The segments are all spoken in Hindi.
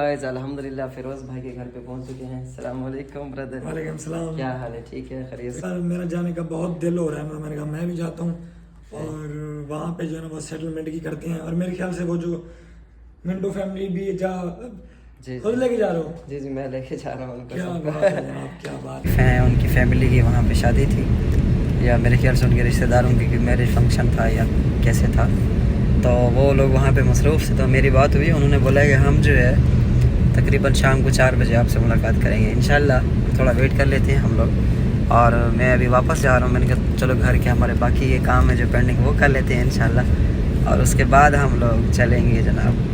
गाइस अल्हम्दुलिल्लाह फिरोज भाई के घर पे पहुंच चुके हैं। अस्सलाम वालेकुम ब्रदर। वालेकुम सलाम। क्या हाल है? ठीक है, खैरियत से? सर मेरा जाने का बहुत दिल हो रहा है। मैंने कहा मैं भी जाता हूँ और वहाँ पे जो है ना वो सेटलमेंट की करते हैं। और मेरे ख्याल से वो जो मिंटू फैमिली भी जी खुद लेके जा रहे हो। जी मैं लेके जा रहा हूँ उनको। क्या बात है जनाब, क्या बात है। उनकी फैमिली की वहाँ पे शादी थी, या मेरे ख्याल से उनके रिश्तेदारों की मैरिज फंक्शन था या कैसे था, तो वो लोग वहाँ पे मसरूफ़ थे। तो मेरी बात हुई, उन्होंने बोला कि हम जो है तकरीबन शाम को 4 बजे आपसे मुलाकात करेंगे इंशाल्लाह। थोड़ा वेट कर लेते हैं हम लोग। और मैं अभी वापस जा रहा हूँ। मैंने कहा चलो घर के हमारे बाकी ये काम है जो पेंडिंग वो कर लेते हैं इंशाल्लाह, और उसके बाद हम लोग चलेंगे जनाब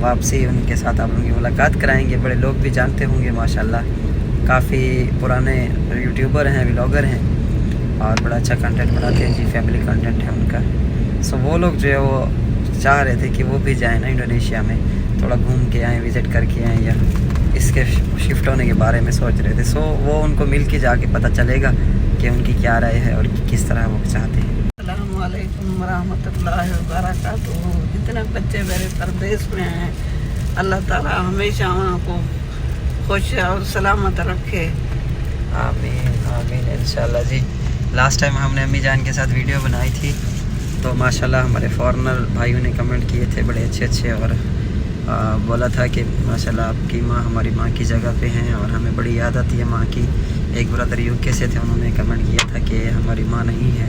वापसी। उनके साथ आप उनकी मुलाकात कराएंगे। बड़े लोग भी जानते होंगे माशाल्लाह, काफ़ी पुराने यूट्यूबर हैं, व्लॉगर हैं और बड़ा अच्छा कंटेंट बनाते हैं जी। फैमिली कंटेंट है उनका। सो वो लोग जो है वो चाह रहे थे कि वो भी जाएँ ना इंडोनेशिया में, थोड़ा घूम के आएँ, विज़िट करके आएँ, या इसके शिफ्ट होने के बारे में सोच रहे थे। सो वो उनको मिल के जाके पता चलेगा कि उनकी क्या राय है और किस तरह वो चाहते हैं। अस्सलाम वालेकुम रहमतुल्लाहि व बरकातुहू। जितने बच्चे मेरे परदेश में हैं, अल्लाह ताला हमेशा उनको खुश और सलामत रखे। आमीन आमीन इंशाल्लाह जी। लास्ट टाइम हमने अम्मी जान के साथ वीडियो बनाई थी, तो माशाल्लाह हमारे फॉरेनर भाइयों ने कमेंट किए थे बड़े अच्छे अच्छे, और बोला था कि माशाल्लाह आपकी माँ हमारी माँ की जगह पे हैं और हमें बड़ी याद आती है माँ की। एक ब्रदर यूके से थे, उन्होंने कमेंट किया था कि हमारी माँ नहीं है।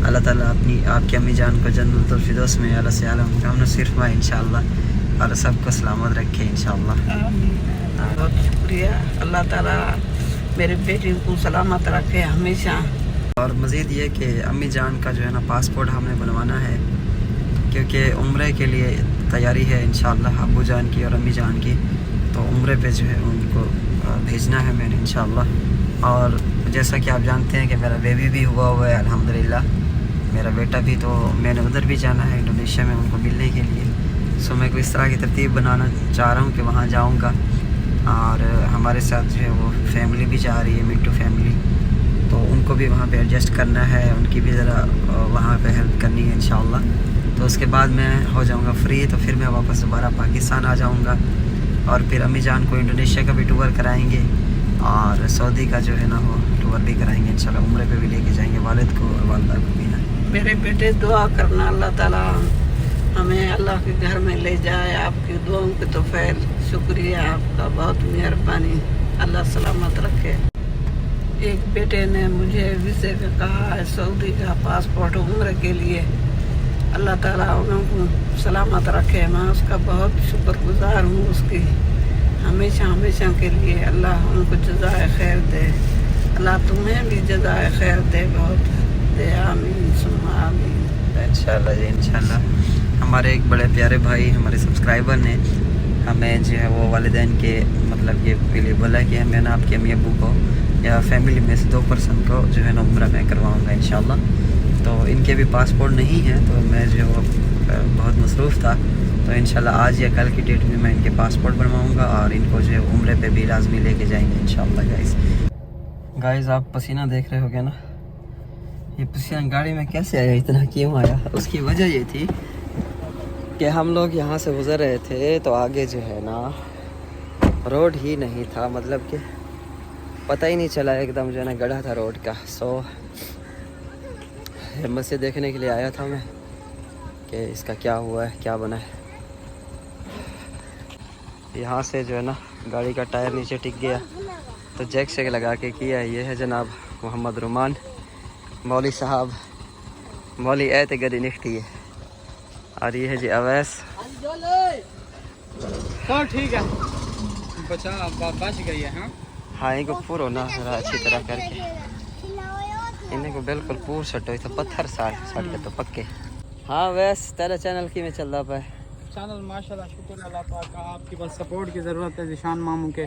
अल्लाह ताला आपकी अम्मी जान को जन्नतुल फिरदौस में आला से आला मुकाम नसीब फरमाए इंशाल्लाह, और सबको सलामत रखे इंशाल्लाह। बहुत शुक्रिया। अल्लाह ताला मेरे बेटी को सलामत रखे हमेशा। और मज़ीद ये कि अम्मी जान का जो है ना पासपोर्ट हमने बनवाना है, क्योंकि उम्रे के लिए तैयारी है इंशाल्लाह अब्बू जान की और अम्मी जान की। तो उम्रे पे जो है उनको भेजना है मैंने इंशाल्लाह। और जैसा कि आप जानते हैं कि मेरा बेबी भी हुआ है अल्हम्दुलिल्लाह, मेरा बेटा भी, तो मैंने उधर भी जाना है इंडोनेशिया में उनको मिलने के लिए। सो मैं कोई इस तरह की तरतीब बनाना चाह रहा हूँ कि वहाँ जाऊँगा, और हमारे साथ जो है वो फैमिली भी जा रही है, मिंटू फैमिली, तो उनको भी वहाँ पे एडजस्ट करना है, उनकी भी ज़रा वहाँ पे हेल्प करनी है इंशाल्लाह। तो उसके बाद मैं हो जाऊँगा फ्री, तो फिर मैं वापस दोबारा पाकिस्तान आ जाऊँगा, और फिर अम्मी जान को इंडोनेशिया का भी टूर कराएंगे, और सऊदी का जो है ना वो टूर भी कराएंगे इंशाल्लाह। उम्रे पे भी लेके जाएंगे वालिद को और वालदा को भी ना। मेरे बेटे दुआ करना अल्लाह ताला हमें अल्लाह के घर में ले जाए। आपकी दुआओं के तो फैल शुक्रिया आपका, बहुत मेहरबानी। अल्लाह सलामत रखे। एक बेटे ने मुझे वीज़े का कहा है, सऊदी का पासपोर्ट उम्र के लिए। अल्लाह ताला उनको सलामत रखे। मैं उसका बहुत शुक्रगुजार हूँ उसकी, हमेशा हमेशा के लिए। अल्लाह उनको जज़ाए खैर दे। अल्लाह तुम्हें भी जज़ाए खैर दे, बहुत दे। आमीन सुम्मा आमीन इंशाल्लाह जी इंशाल्लाह। हमारे एक बड़े प्यारे भाई हमारे सब्सक्राइबर ने हमें जो है वो वालिदैन के मतलब ये लिए बोला कि हमें ना आपके अम्मी अब्बू को या फैमिली में से 2 पर्सन को जो है ना उम्रा मैं करवाऊँगा इंशाल्लाह। तो इनके भी पासपोर्ट नहीं है, तो मैं जो वो बहुत मसरूफ़ था, तो इंशाल्लाह आज या कल की डेट में मैं इनके पासपोर्ट बनवाऊँगा, और इनको जो है उम्रे पे भी लाजमी लेके जाएंगे इंशाल्लाह। गाइस आप पसीना देख रहे होगे ना, ये पसीना गाड़ी में कैसे आया, इतना क्यों आया? उसकी वजह ये थी कि हम लोग यहाँ से गुज़र रहे थे, तो आगे जो है ना रोड ही नहीं था, मतलब कि पता ही नहीं चला, एकदम जो है ना गड्ढा था रोड का। सो हिम्मत से देखने के लिए आया था मैं कि इसका क्या हुआ है, क्या बना है। यहाँ से जो है ना गाड़ी का टायर नीचे टिक गया, तो जैक से लगा के किया। ये है जनाब मोहम्मद रुमान मौली साहब, मौली ऐत गरी निकटी है, और ये है जी अवैस। तो ठीक है, बच गई है। हाँ इनको पूरो ना अच्छी तरह करके इन्हें को बिल्कुल पूर सटो, तो पत्थर सट के तो पक्के। हाँ वैस तेरा चैनल की में चल रहा है चैनल माशाल्लाह शुक्र अल्लाह पाक का। आपकी बस सपोर्ट की ज़रूरत है जिशान मामू के,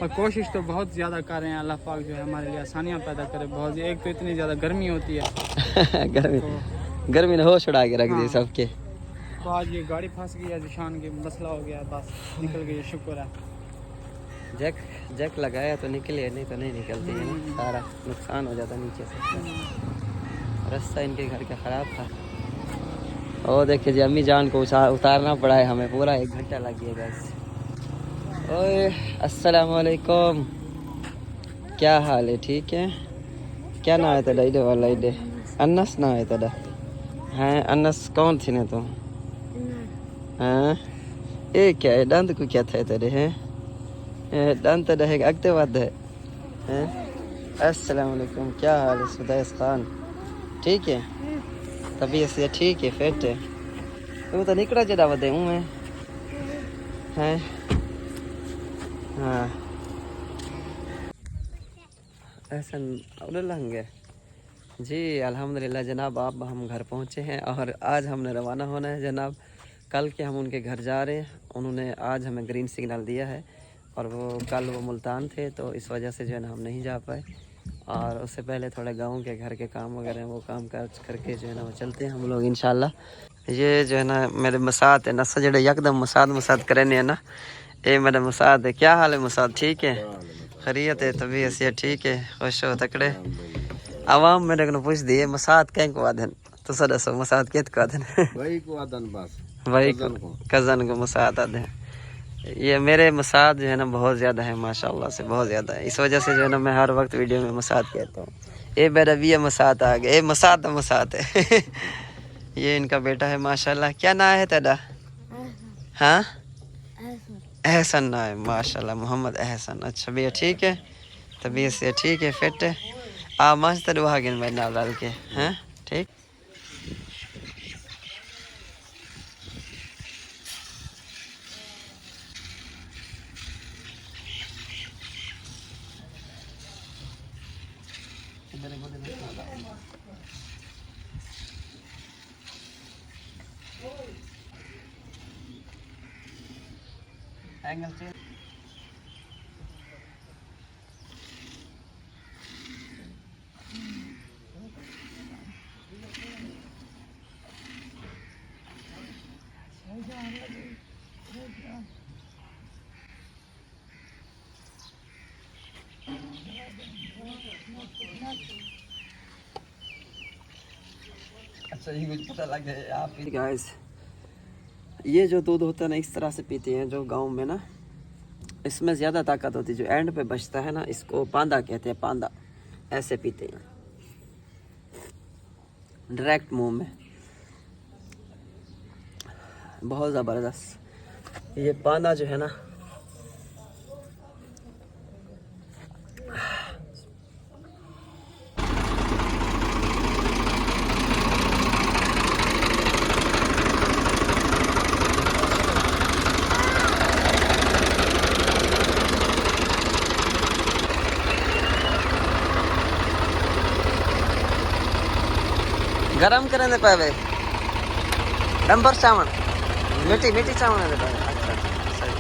और कोशिश तो बहुत ज़्यादा कर रहे हैं। अल्लाह पाक जो है हमारे लिए आसानियाँ पैदा करे। बहुत एक तो इतनी ज़्यादा गर्मी होती है गर्मी ने होश उड़ा के रख दी सबके। तो आज ये गाड़ी फंस गई है, जिशान की मसला हो गया, बस निकल गई, शुक्र है। जैक लगाया तो निकले, नहीं तो नहीं निकलती है ना, सारा नुकसान हो जाता नीचे से। रास्ता इनके घर का ख़राब था। और देखिए जी अम्मी जान को उतारना पड़ा है हमें, पूरा 1 घंटा लग गया गैस। ओए अस्सलाम वालेकुम, क्या हाल है? ठीक है। क्या नाम है तेरा? इधर वाला इधर अन्नस नाम है तेरा? हैं अन्नस कौन थी ने तुम? हाँ ये क्या है? दंत को क्या था तेरे? हैं दंत रहेगा अगते बाद है। हैं अस्सलाम वालेकुम, क्या हाल है सुदैस खान? ठीक है, तबीयत से ठीक है? फिट है? तुम तो निकला जरा बदे हूँ मैं हैं। हाँ ऐसा लंगे जी। अल्हम्दुलिल्लाह जनाब, आप हम घर पहुँचे हैं और आज हमने रवाना होना है जनाब। कल के हम उनके घर जा रहे हैं। उन्होंने आज हमें ग्रीन सिग्नल दिया है और कल वो मुल्तान थे, तो इस वजह से जो है ना हम नहीं जा पाए। और उससे पहले थोड़े गांव के घर के काम वगैरह वो काम काज करके जो है ना वो चलते हैं हम लोग इंशाल्लाह। ये जो है ना मेरे मसाद है ना सजड़े यकदम मसाद करने है ना। ये मेरा मसाद है। क्या हाल है मसाद? ठीक है, खैरियत है? तबीयत से ठीक है? खुश हो तकड़े? आवाम मेरे को पूछ दिए मसाद क्या को आदन तो सदसो मसाद के आदन भाई को आदन बस भाई को कज़न को मसाद आदन। ये मेरे मसाद जो है ना बहुत ज़्यादा है माशाल्लाह से, बहुत ज़्यादा है। इस वजह से जो है ना मैं हर वक्त वीडियो में मसाद कहता हूँ। ये मेरा भी ये मसाद आ गया, ये मसाद है ये इनका बेटा है माशाल्लाह। क्या नाम है तेरा? हाँ एहसन नाम है माशाल्लाह, मोहम्मद एहसन। अच्छा भैया ठीक है, तबीयत से ठीक है? फिट है? आ मस्त तरह मेरे नाल डाल के हैं ठीक। एंगल चेंज अच्छा ये मुझे पता लग गया आप गाइस। ये जो दूध होता है ना इस तरह से पीते हैं जो गांव में ना, इसमें ज़्यादा ताकत होती है। जो एंड पे बचता है ना इसको पांदा कहते हैं, पांदा ऐसे पीते हैं डायरेक्ट मुंह में, बहुत ज़बरदस्त। ये पांदा जो है ना गरम करने पावे डंबर चावल मीठी चावल ने पावे। अच्छा सही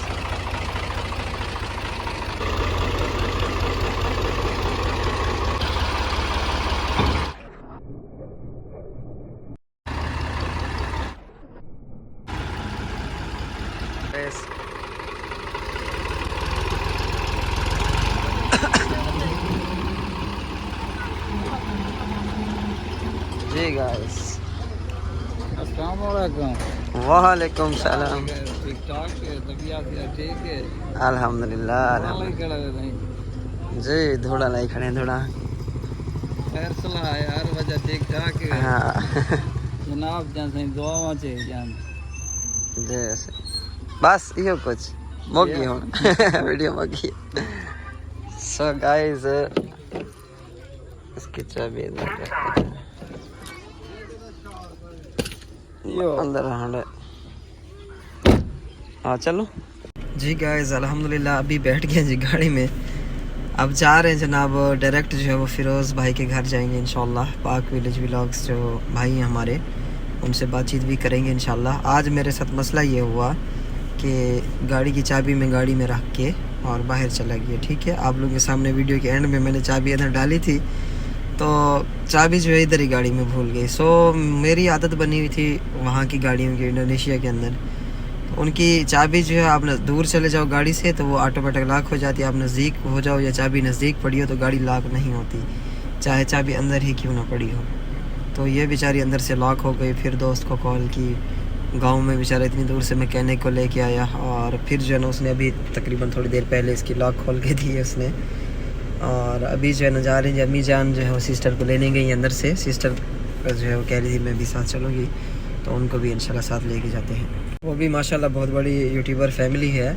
जी गाइस। अस्सलाम वालेकुम। वालेकुम सलाम। ठीक ठाक है? तबीयत ठीक है? अल्हम्दुलिल्लाह जी। थोड़ा नहीं खड़े थोड़ा खैर सलाह यार वजह ठीक ठाक है? हाँ जनाब जैसे दुआवां च जान जैसे बस यो कुछ मोगी हो वीडियो मोगी। सो गाइस इसकी चाबी अंदर हांडे हाँ चलो जी गाइस। अल्हम्दुलिल्लाह अभी बैठ गए जी गाड़ी में। अब जा रहे हैं जनाब डायरेक्ट जो है वो फ़िरोज़ भाई के घर जाएंगे इंशाल्लाह। पाक विलेज व्लॉग्स जो भाई हैं हमारे उनसे बातचीत भी करेंगे इंशाल्लाह। आज मेरे साथ मसला ये हुआ कि गाड़ी की चाबी मैं गाड़ी में रख के और बाहर चला गया। ठीक है, आप लोगों के सामने वीडियो के एंड में मैंने चाबी इधर डाली थी तो चाबी जो है इधर ही गाड़ी में भूल गई। सो मेरी आदत बनी हुई थी वहाँ की गाड़ियों की, इंडोनेशिया के अंदर उनकी चाबी जो है आप दूर चले जाओ गाड़ी से तो वो ऑटोमेटिक लॉक हो जाती है। आप नज़दीक हो जाओ या चाबी नज़दीक पड़ी हो तो गाड़ी लॉक नहीं होती, चाहे चाबी अंदर ही क्यों ना पड़ी हो। तो ये बेचारी अंदर से लॉक हो गई। फिर दोस्त को कॉल की गांव में बेचारा इतनी दूर से मैकेनिक को लेके आया, और फिर जो है ना उसने अभी तकरीबन थोड़ी देर पहले इसकी लॉक खोल के दी है उसने। और अभी जो है ना जा रही है अम्मी जान जो है वो सिस्टर को लेने गई अंदर से। सिस्टर जो है वो कह रही थी मैं भी साथ चलूँगी, तो उनको भी इंशाल्लाह साथ लेके जाते हैं। वो भी माशाल्लाह बहुत बड़ी यूट्यूबर फैमिली है,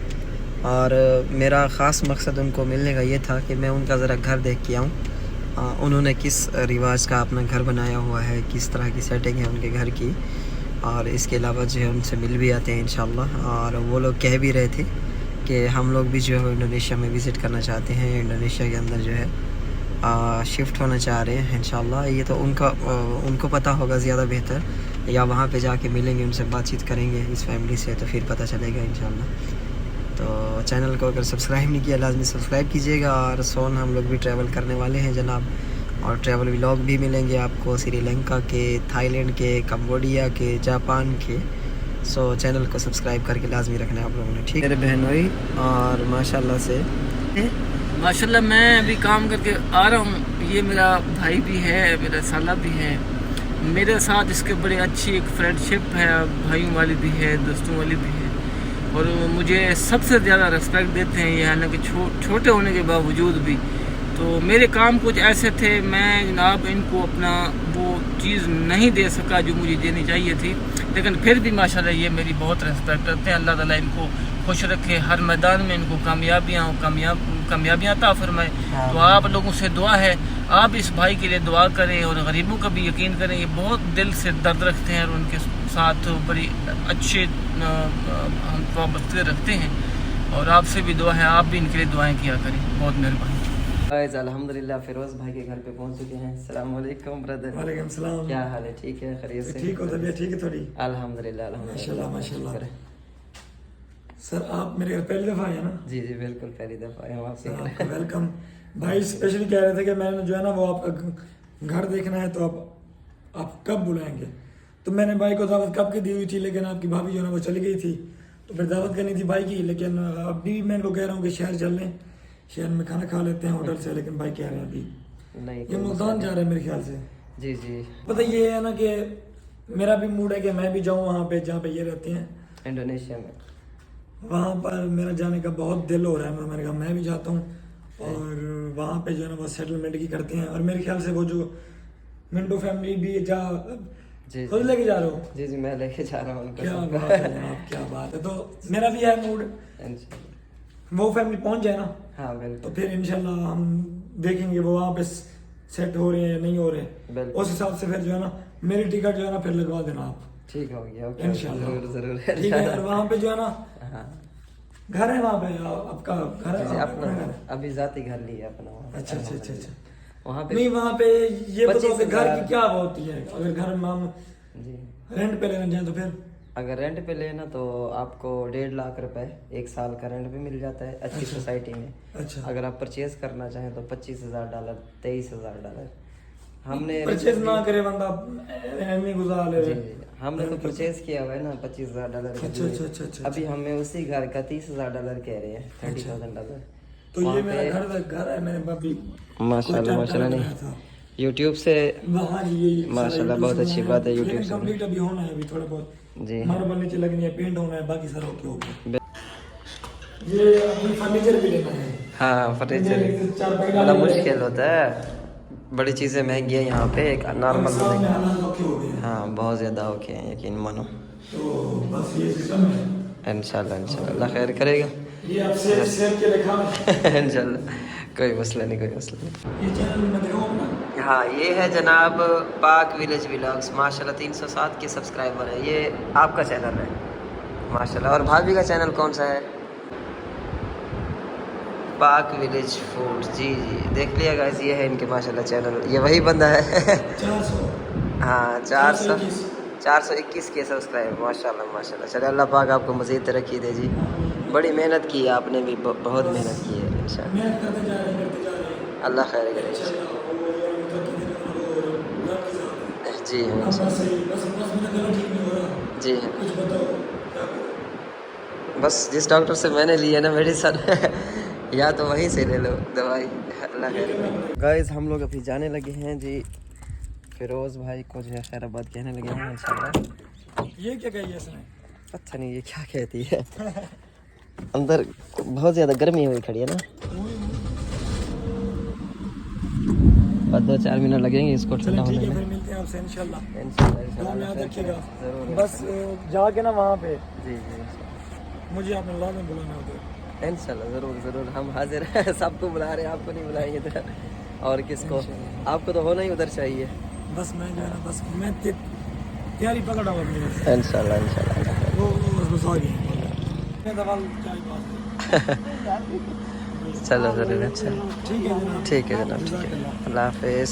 और मेरा ख़ास मकसद उनको मिलने का ये था कि मैं उनका ज़रा घर देख के आऊँ, उन्होंने किस रिवाज का अपना घर बनाया हुआ है, किस तरह की सेटिंग है उनके घर की। और इसके अलावा जो है उनसे मिल भी आते हैं इंशाल्लाह। और वो लोग कह भी रहे थे कि हम लोग भी जो है इंडोनेशिया में विज़िट करना चाहते हैं, इंडोनेशिया के अंदर जो है शिफ्ट होना चाह रहे हैं इंशाल्लाह। ये तो उनको पता होगा ज़्यादा बेहतर, या वहाँ पे जाके मिलेंगे, उनसे बातचीत करेंगे इस फैमिली से, तो फिर पता चलेगा इंशाल्लाह। तो चैनल को अगर सब्सक्राइब नहीं किया लाजमी सब्सक्राइब कीजिएगा। और सोन हम लोग भी ट्रैवल करने वाले हैं जनाब, और ट्रैवल व्लॉग भी मिलेंगे आपको श्रीलंका के, थाईलैंड के, कंबोडिया के, जापान के। सो चैनल को सब्सक्राइब करके लाजमी रखना है आप लोगों ने, ठीक है। मेरे बहन भाई और माशाल्लाह मैं अभी काम करके आ रहा हूँ। ये मेरा भाई भी है, मेरा साला भी है, मेरे साथ इसके बड़ी अच्छी एक फ्रेंडशिप है, भाइयों वाली भी है, दोस्तों वाली भी है। और मुझे सबसे ज़्यादा रिस्पेक्ट देते हैं ये, हालांकि छोटे होने के बावजूद भी। तो मेरे काम कुछ ऐसे थे, मैं जनाब इनको अपना वो चीज़ नहीं दे सका जो मुझे देनी चाहिए थी, लेकिन फिर भी माशाल्लाह ये मेरी बहुत रिस्पेक्ट करते हैं। अल्लाह ताला इनको खुश रखे, हर मैदान में इनको कामयाबियाँ अता फरमाए। तो आप लोगों से दुआ है, आप इस भाई के लिए दुआ करें और गरीबों का भी यकीन करें। ये बहुत दिल से दर्द रखते हैं और उनके साथ बड़ी अच्छे हम वाबस्ते रखते हैं। और आपसे भी दुआ है, आप भी इनके लिए दुआएं किया करें। बहुत मेहरबानी। अल्हम्दुलिल्लाह फिरोज़ भाई के घर पे पहुंच चुके हैं। अस्सलाम वालेकुम ब्रदर। वालेकुम सलाम। क्या हाल है? ठीक है, खैरियत से? ठीक हो? तबीयत ठीक है थोड़ी? अल्हम्दुलिल्लाह माशाल्लाह माशाल्लाह। सर आप मेरे घर पहली दफ़ा आए ना? जी जी बिल्कुल, पहली दफ़ा आए हम आपके घर। आपका वेलकम। भाई स्पेशली कह रहे थे कि मैंने जो है ना वो आपका घर देखना है, तो आप कब बुलाएंगे? तो मैंने भाई को दावत कब की दी हुई थी, लेकिन आपकी भाभी जो है ना वो चली गई थी, तो फिर दावत करनी थी भाई की। लेकिन अभी मैं इनको कह रहा हूँ कि शहर चल लें, शहर में खाना खा लेते हैं होटल से, लेकिन भाई कह रहे हैं अभी नहीं, ये मुल्तान जा रहे हैं मेरे ख्याल से। जी जी पता ये है ना कि मेरा भी मूड है कि मैं भी जाऊँ वहाँ पे जहाँ पे ये रहते हैं, इंडोनेशिया में। वहाँ पर मेरा जाने का बहुत दिल हो रहा है। मैंने कहा मैं भी जाता हूँ, और वहाँ पे जो है ना वो सेटलमेंट की करते हैं। और मेरे ख्याल से वो जो मिंटो फैमिली भी जी खुद लेके जा रहे हो? जी जी मैं लेके जा रहा हूँ उनको। क्या बात है जनाब, क्या बात है। तो मेरा भी है मूड, वो फैमिली पहुँच जाए ना, हाँ बिल्कुल, तो फिर इंशाल्लाह हम देखेंगे वो वहाँ पे सेट हो रहे हैं या नहीं हो रहे। उस हिसाब से फिर जो है ना मेरी टिकट जो है ना फिर लगवा देना आप। ठीक हो गया, ओके इंशाल्लाह जरूर जरूर। ठीक है। और वहाँ पे जो है ना हाँ घर है, वहाँ पे आपका घर है? अपना अभी जाती घर लिया अपना वहाँ पे। अच्छा अच्छा अच्छा अच्छा। वहाँ पे नहीं वहाँ पे ये बताओ कि घर 25,000 की क्या वो होती है? अगर घर में हम जी रेंट पे लेना चाहें तो फिर? अगर रेंट पे लेना तो आपको 1.5 लाख रुपए 1 साल का रेंट भी मिल जाता है अच्छी सोसाइटी में। अच्छा। अगर आप परचेज करना चाहें तो $25,000 $23,000। हमने परचेज ना करे बंदा एमी गुजार ले। जी जी हमने तो परचेज किया हुआ है ना $25,000 का। अच्छा अच्छा अच्छा अच्छा। अभी हमें उसी घर का $30,000 कह रहे हैं, $30,000। तो ये मेरा घर है, मैंने अभी माशाल्लाह माशाल्लाह नहीं यूट्यूब से वहाँ ये माशाल्लाह बहुत अच्छी बात है यूट्यूब से। कंप्लीट अभी होना है, अभी थोड़ा बहुत जी मार्बल नीचे लगनी है, पेंट होना है, बाकी सारा ओके हो गया। ये अभी फर्नीचर भी लेना है। हाँ फर्नीचर बड़ा मुश्किल होता है, बड़ी चीज़ें महंगी है यहाँ पे। एक नॉर्मल हाँ बहुत ज़्यादा ओके हैं, यकीन मानो। तो बस ये सिस्टम है। इंशाल्लाह इंशाल्लाह अल्लाह खैर करेगा। ये आप सेव के लिखा इंशाल्लाह कोई मसला नहीं, कोई मसला नहीं। ये चैनल में दिखाऊँ ना? हाँ ये है जनाब पाक विलेज व्लॉग्स, माशाल्लाह 307 के सब्सक्राइबर है। ये आपका चैनल है माशाल्लाह। और भाभी का चैनल कौन सा है? पाक विलेज फूड। जी जी देख लिया गाइस, ये है इनके माशाल्लाह चैनल, ये वही बंदा है। 400 हाँ 421 के सब्सक्राइबर माशाल्लाह माशाल्लाह। चले अल्लाह पाक आपको मज़ीद तरक्की दे जी। बड़ी मेहनत की है आपने भी, बहुत मेहनत की है इंशाल्लाह। मेहनत करते जा रहे हैं। अल्लाह खैर करे जी हाँ जी हाँ। बस जिस डॉक्टर से मैंने लिया ना मेडिसन या तो वहीं से ले लो दवाई। अल्लाह खैर। गाइस हम लोग अभी जाने लगे हैं जी, फिरोज़ भाई को जो है खैराबाद कहने लगे हैं इंशाल्लाह। ये क्या कही है इसने? पता नहीं ये क्या कहती है। अंदर बहुत ज़्यादा गर्मी हुई खड़ी है ना, बस 2-4 मिनट लगेंगे इसको ठंडा ठीक होने है, में। फिर मिलते हैं आपसे इंशाल्लाह। इंशाल्लाह दुआ में याद रखिएगा। ज़रूर। बस जाके ना वहाँ पे जी जी मुझे आपने ला में बुलाना होगा। इंशाल्लाह ज़रूर ज़रूर हम हाजिर हैं। सबको बुला रहे हैं, आपको नहीं बुलाएंगे तो और किसको? आपको तो होना ही उधर चाहिए। बस मैं जो है ना, बस मैं तैयारी पकड़ रहा हूँ अपनी बस। इंशाल्लाह इंशाल्लाह। वो बस आ गई मैं दवा चाय पास। चलो ज़रूर। अच्छा ठीक है जनाब। ठीक है जनाब, ठीक है। अल्लाह हाफिज़।